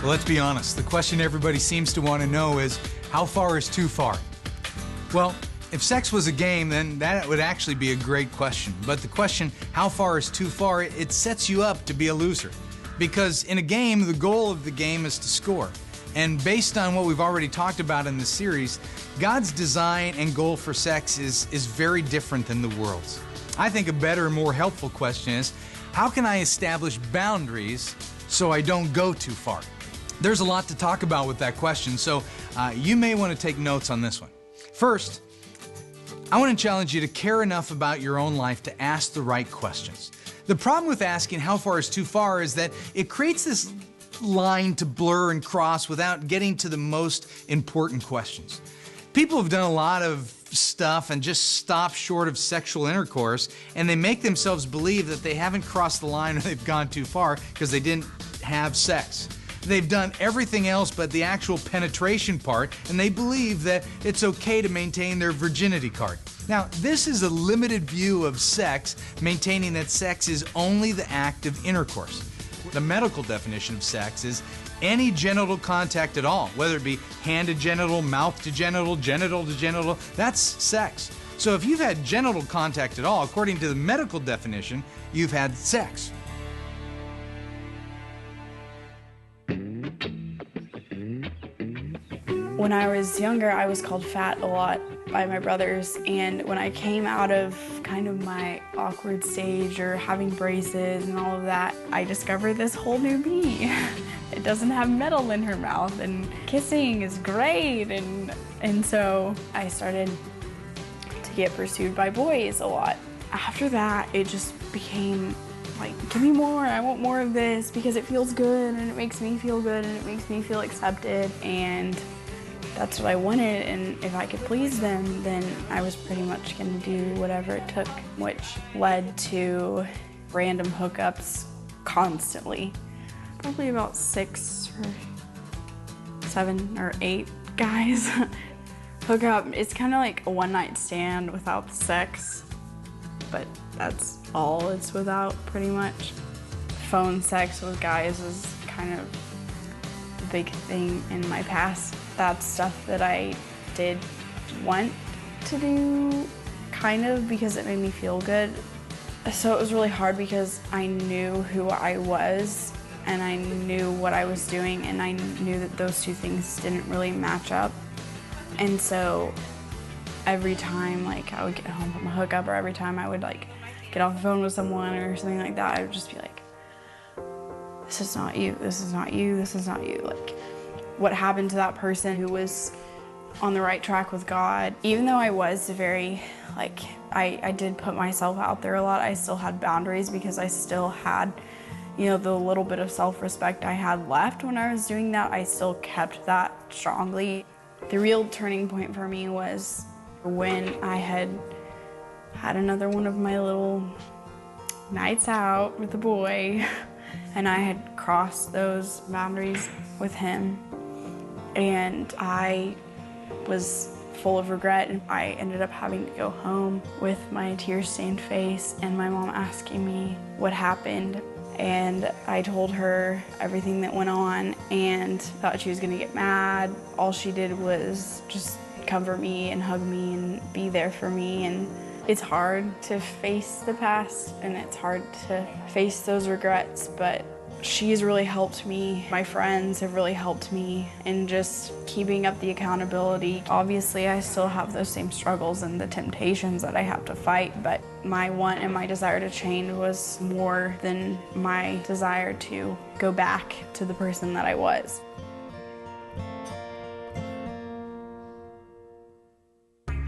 Well, let's be honest. The question everybody seems to want to know is, how far is too far? Well, if sex was a game, then that would actually be a great question. But the question, how far is too far, it sets you up to be a loser. Because in a game, the goal of the game is to score. And based on what we've already talked about in this series, God's design and goal for sex is very different than the world's. I think a better and more helpful question is, how can I establish boundaries so I don't go too far? There's a lot to talk about with that question, so you may want to take notes on this one. First, I want to challenge you to care enough about your own life to ask the right questions. The problem with asking how far is too far is that it creates this line to blur and cross without getting to the most important questions. People have done a lot of stuff and just stop short of sexual intercourse, and they make themselves believe that they haven't crossed the line or they've gone too far because they didn't have sex. They've done everything else but the actual penetration part, and they believe that it's okay to maintain their virginity card. Now, this is a limited view of sex, maintaining that sex is only the act of intercourse. The medical definition of sex is any genital contact at all, whether it be hand to genital, mouth to genital, genital to genital, that's sex. So if you've had genital contact at all, according to the medical definition, you've had sex. When I was younger, I was called fat a lot by my brothers, and when I came out of kind of my awkward stage or having braces and all of that, I discovered this whole new me. It doesn't have metal in her mouth, and kissing is great, and so I started to get pursued by boys a lot. After that, it just became like, give me more, I want more of this because it feels good and it makes me feel good and it makes me feel accepted, and that's what I wanted, and if I could please them, then I was pretty much gonna do whatever it took, which led to random hookups constantly. Probably about 6 or 7 or 8 guys hook up. It's kind of like a one-night stand without the sex, but that's all it's without, pretty much. Phone sex with guys is kind of the big thing in my past. That's stuff that I did want to do, kind of, because it made me feel good. So it was really hard because I knew who I was and I knew what I was doing, and I knew that those two things didn't really match up. And so every time like I would get home from a hookup, or every time I would like get off the phone with someone or something like that, I would just be like, this is not you, this is not you, this is not you. Like, what happened to that person who was on the right track with God? Even though I was very, like, I did put myself out there a lot, I still had boundaries because I still had, you know, the little bit of self-respect I had left when I was doing that. I still kept that strongly. The real turning point for me was when I had another one of my little nights out with a boy, and I had crossed those boundaries with him. And I was full of regret, and I ended up having to go home with my tear-stained face and my mom asking me what happened. And I told her everything that went on and thought she was gonna get mad. All she did was just comfort me and hug me and be there for me. And it's hard to face the past, and it's hard to face those regrets, but she's really helped me. My friends have really helped me in just keeping up the accountability. Obviously, I still have those same struggles and the temptations that I have to fight, but my want and my desire to change was more than my desire to go back to the person that I was.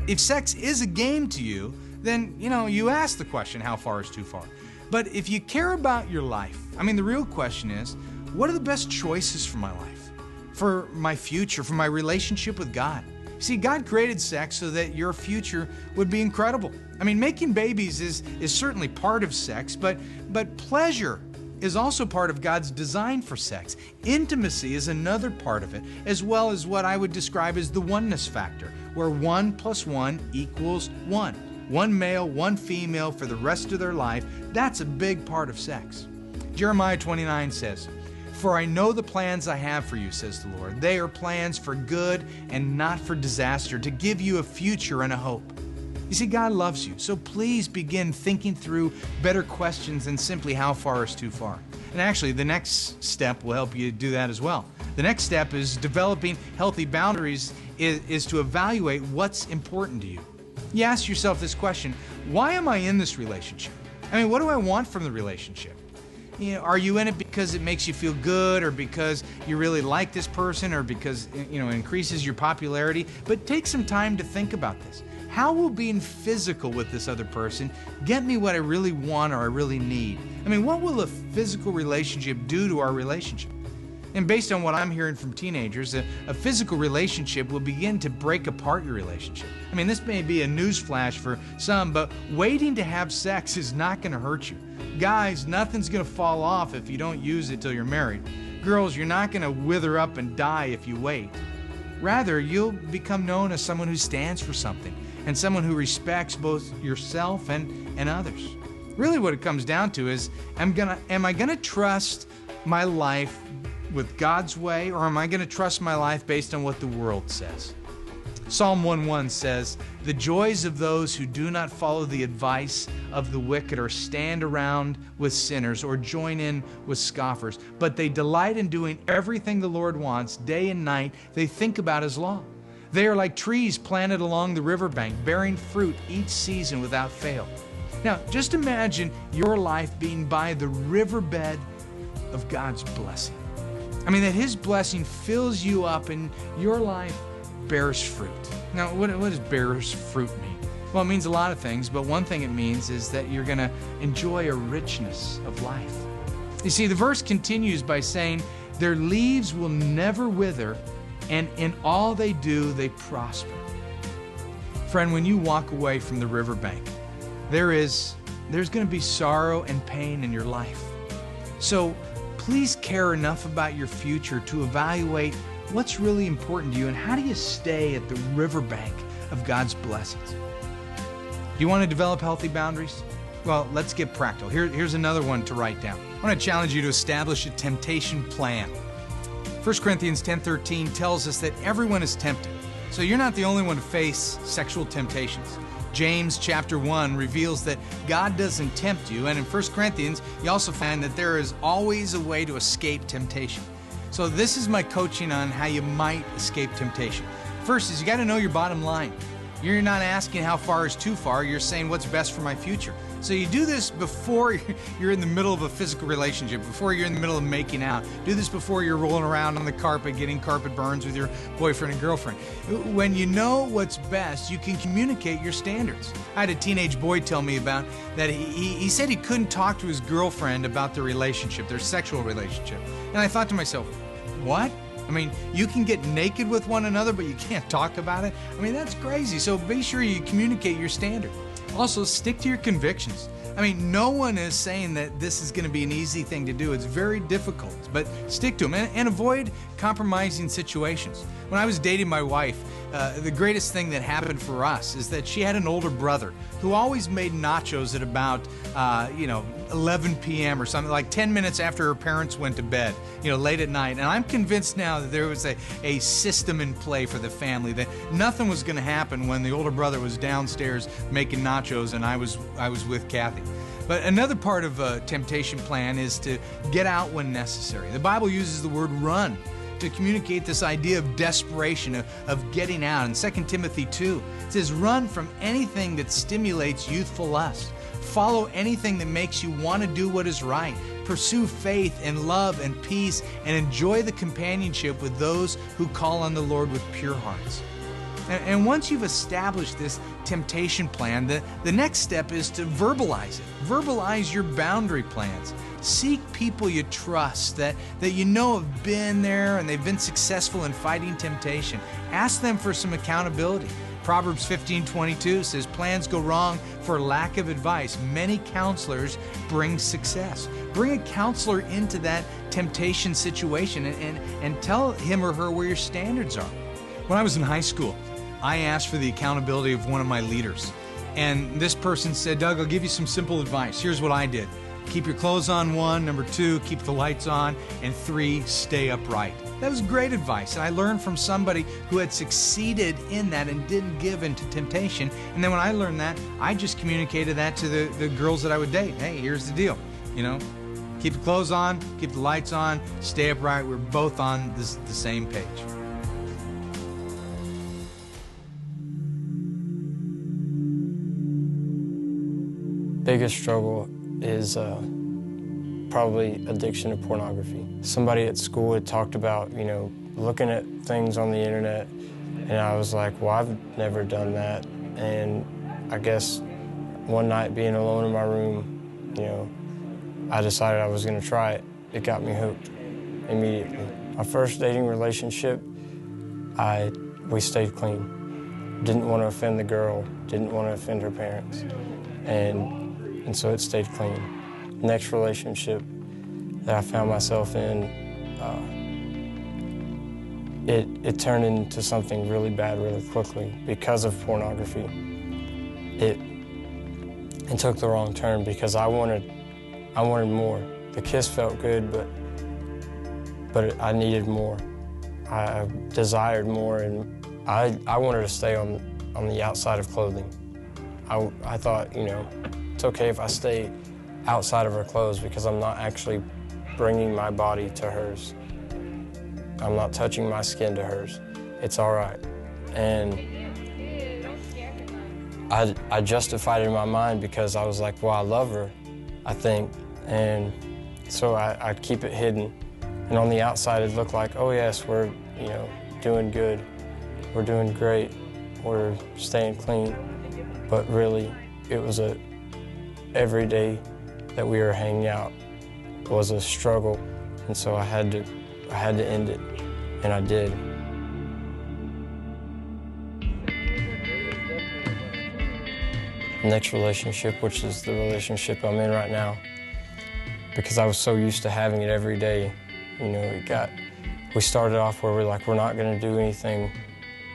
If sex is a game to you, then, you ask the question, how far is too far? But if you care about your life, the real question is, what are the best choices for my life, for my future, for my relationship with God? See, God created sex so that your future would be incredible. Making babies is certainly part of sex, but pleasure is also part of God's design for sex. Intimacy is another part of it, as well as what I would describe as the oneness factor, where 1 + 1 = 1. One male, one female for the rest of their life. That's a big part of sex. Jeremiah 29 says, For I know the plans I have for you, says the Lord. They are plans for good and not for disaster, to give you a future and a hope. You see, God loves you, so please begin thinking through better questions than simply how far is too far. And actually, the next step will help you do that as well. The next step is developing healthy boundaries is to evaluate what's important to you. You ask yourself this question: why am I in this relationship? I mean, what do I want from the relationship? Are you in it because it makes you feel good, or because you really like this person, or because it increases your popularity? But take some time to think about this. How will being physical with this other person get me what I really want or I really need? I mean, what will a physical relationship do to our relationship? And based on what I'm hearing from teenagers, a physical relationship will begin to break apart your relationship. I mean, this may be a newsflash for some, but waiting to have sex is not going to hurt you. Guys, nothing's going to fall off if you don't use it till you're married. Girls, you're not going to wither up and die if you wait. Rather, you'll become known as someone who stands for something, and someone who respects both yourself and others. Really what it comes down to is, am I gonna trust my life with God's way, or am I gonna trust my life based on what the world says? Psalm 1:1 says, "The joys of those who do not follow the advice of the wicked, or stand around with sinners, or join in with scoffers, but they delight in doing everything the Lord wants. Day and night they think about His law. They are like trees planted along the riverbank, bearing fruit each season without fail." Now, just imagine your life being by the riverbed of God's blessing. I mean, that His blessing fills you up and your life bears fruit. Now, what does bears fruit mean? Well, it means a lot of things, but one thing it means is that you're going to enjoy a richness of life. You see, the verse continues by saying, "Their leaves will never wither, and in all they do, they prosper." Friend, when you walk away from the riverbank, there's going to be sorrow and pain in your life. So please care enough about your future to evaluate what's really important to you, and how do you stay at the riverbank of God's blessings. Do you want to develop healthy boundaries? Well, let's get practical. Here's another one to write down. I want to challenge you to establish a temptation plan. 1 Corinthians 10:13 tells us that everyone is tempted. So you're not the only one to face sexual temptations. James chapter 1 reveals that God doesn't tempt you, and in 1 Corinthians you also find that there is always a way to escape temptation. So this is my coaching on how you might escape temptation. First is you got to know your bottom line. You're not asking how far is too far, you're saying what's best for my future. So you do this before you're in the middle of a physical relationship, before you're in the middle of making out. Do this before you're rolling around on the carpet getting carpet burns with your boyfriend and girlfriend. When you know what's best, you can communicate your standards. I had a teenage boy tell me about that he said he couldn't talk to his girlfriend about their relationship, their sexual relationship. And I thought to myself, what? I mean, you can get naked with one another, but you can't talk about it? I mean, that's crazy. So be sure you communicate your standard. Also, stick to your convictions. I mean, no one is saying that this is going to be an easy thing to do. It's very difficult, but stick to them and avoid compromising situations. When I was dating my wife, the greatest thing that happened for us is that she had an older brother who always made nachos at about 11 p.m. or something, like 10 minutes after her parents went to bed, late at night. And I'm convinced now that there was a system in play for the family, that nothing was going to happen when the older brother was downstairs making nachos and I was with Kathy. But another part of a temptation plan is to get out when necessary. The Bible uses the word run to communicate this idea of desperation, of getting out. In 2 Timothy 2, it says, "Run from anything that stimulates youthful lust. Follow anything that makes you want to do what is right. Pursue faith and love and peace, and enjoy the companionship with those who call on the Lord with pure hearts." And once you've established this temptation plan, the next step is to verbalize it. Verbalize your boundary plans. Seek people you trust that you know have been there and they've been successful in fighting temptation. Ask them for some accountability. Proverbs 15:22 says, "Plans go wrong for lack of advice. Many counselors bring success." Bring a counselor into that temptation situation and tell him or her where your standards are. When I was in high school, I asked for the accountability of one of my leaders. And this person said, "Doug, I'll give you some simple advice. Here's what I did. keep your clothes on, 1. Number 2, keep the lights on. And 3, stay upright. That was great advice, and I learned from somebody who had succeeded in that and didn't give into temptation. And then when I learned that, I just communicated that to the girls that I would date. Hey, here's the deal, keep the clothes on, keep the lights on, stay upright. We're both on the same page. Biggest struggle is probably addiction to pornography. Somebody at school had talked about, looking at things on the internet, and I was like, well, I've never done that. And I guess one night being alone in my room, I decided I was gonna try it. It got me hooked immediately. My first dating relationship, we stayed clean. Didn't want to offend the girl, didn't want to offend her parents. And so it stayed clean. Next relationship that I found myself in, it turned into something really bad really quickly because of pornography. It took the wrong turn because I wanted more. The kiss felt good, but I needed more. I desired more, and I wanted to stay on the outside of clothing. I thought, it's okay if I stay outside of her clothes because I'm not actually bringing my body to hers. I'm not touching my skin to hers. It's all right. And I justified it in my mind because I was like, well, I love her, I think. And so I'd keep it hidden. And on the outside, it'd look like, oh yes, we're, doing good. We're doing great. We're staying clean. But really, it was every day that we were hanging out was a struggle, and so I had to end it, and I did. Next relationship, which is the relationship I'm in right now, because I was so used to having it every day, we started off where we're like, we're not gonna do anything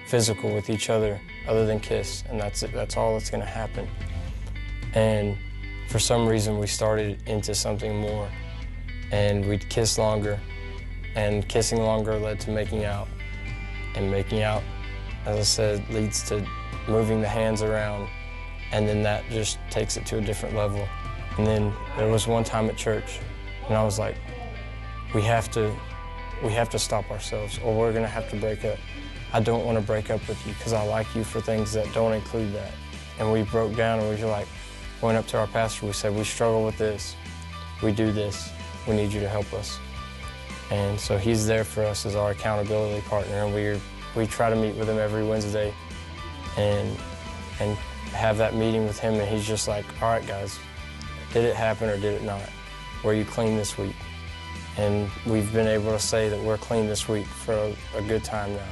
physical with each other other than kiss, and that's it, that's all that's gonna happen. And for some reason, we started into something more, and we'd kiss longer, and kissing longer led to making out, and making out, as I said, leads to moving the hands around, and then that just takes it to a different level. And then there was one time at church, and I was like, we have to stop ourselves, or we're gonna have to break up. I don't want to break up with you because I like you for things that don't include that. And we broke down, and we were like, went up to our pastor, we said, we struggle with this, we do this, we need you to help us. And so he's there for us as our accountability partner, and we try to meet with him every Wednesday and have that meeting with him, and he's just like, all right guys, did it happen or did it not? Were you clean this week? And we've been able to say that we're clean this week for a good time now.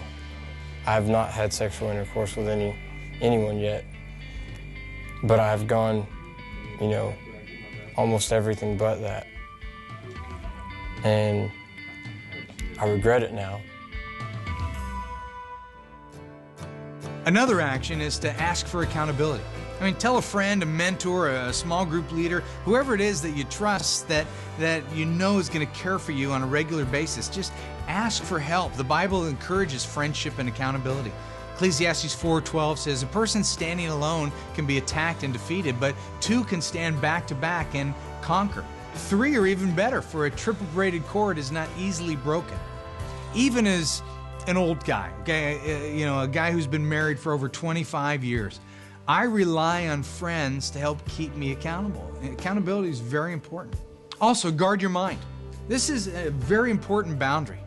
I have not had sexual intercourse with anyone yet, but I've gone, almost everything but that. And I regret it now. Another action is to ask for accountability. Tell a friend, a mentor, a small group leader, whoever it is that you trust that is going to care for you on a regular basis. Just ask for help. The Bible encourages friendship and accountability. Ecclesiastes 4:12 says, a person standing alone can be attacked and defeated, but 2 can stand back to back and conquer. 3 are even better, for a triple braided cord is not easily broken. Even as an old guy, okay, a guy who's been married for over 25 years, I rely on friends to help keep me accountable. Accountability is very important. Also, guard your mind. This is a very important boundary.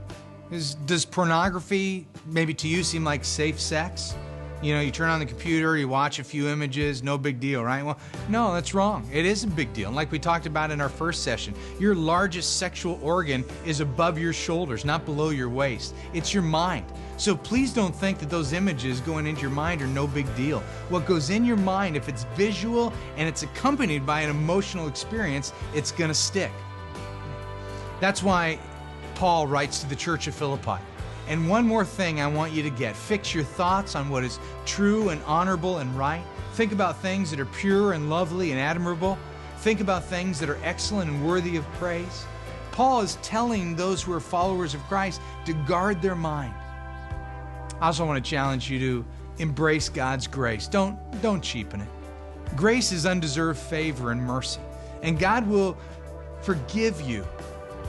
Does pornography, maybe to you, seem like safe sex? You turn on the computer, you watch a few images, no big deal, right? Well, no, that's wrong. It is a big deal. And like we talked about in our first session, your largest sexual organ is above your shoulders, not below your waist. It's your mind. So please don't think that those images going into your mind are no big deal. What goes in your mind, if it's visual and it's accompanied by an emotional experience, it's gonna stick. That's why Paul writes to the church of Philippi. And one more thing I want you to get. Fix your thoughts on what is true and honorable and right. Think about things that are pure and lovely and admirable. think about things that are excellent and worthy of praise. Paul is telling those who are followers of Christ to guard their mind. I also want to challenge you to embrace God's grace. Don't cheapen it. Grace is undeserved favor and mercy, and God will forgive you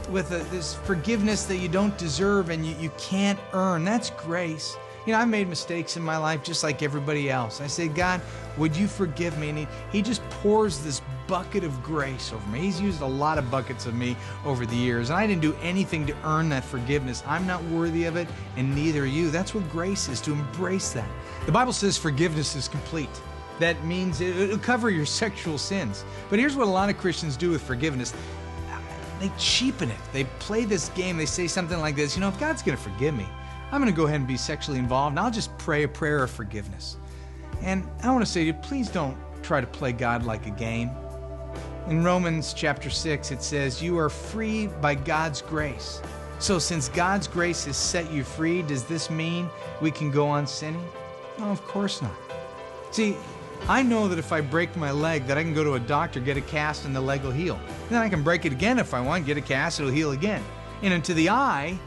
with this forgiveness that you don't deserve and you can't earn. That's grace. I've made mistakes in my life just like everybody else. I say, God, would you forgive me? And he just pours this bucket of grace over me. He's used a lot of buckets of me over the years, and I didn't do anything to earn that forgiveness. I'm not worthy of it, and neither are you. That's what grace is, to embrace that. The Bible says forgiveness is complete. That means it'll cover your sexual sins. But here's what a lot of Christians do with forgiveness. They cheapen it. They play this game. They say something like this, if God's going to forgive me, I'm going to go ahead and be sexually involved, and I'll just pray a prayer of forgiveness. And I want to say to you, please don't try to play God like a game. In Romans chapter 6, it says, you are free by God's grace. So since God's grace has set you free, does this mean we can go on sinning? No, of course not. See, I know that if I break my leg, that I can go to a doctor, get a cast, and the leg will heal. And then I can break it again if I want, get a cast, it'll heal again. And to the eye,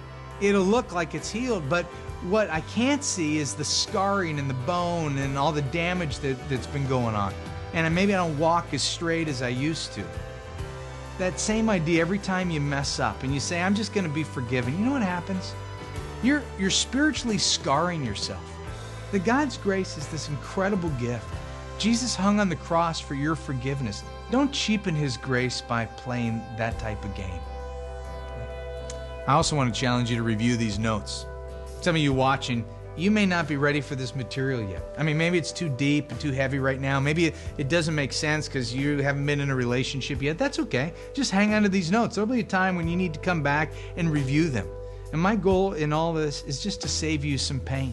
it'll look like it's healed, but what I can't see is the scarring and the bone and all the damage that's been going on. And maybe I don't walk as straight as I used to. That same idea, every time you mess up and you say, I'm just going to be forgiven, you know what happens? You're spiritually scarring yourself. That God's grace is this incredible gift. Jesus hung on the cross for your forgiveness. Don't cheapen His grace by playing that type of game. I also want to challenge you to review these notes. Some of you watching, you may not be ready for this material yet. Maybe it's too deep and too heavy right now. Maybe it doesn't make sense because you haven't been in a relationship yet. That's okay. Just hang on to these notes. There'll be a time when you need to come back and review them. And my goal in all this is just to save you some pain.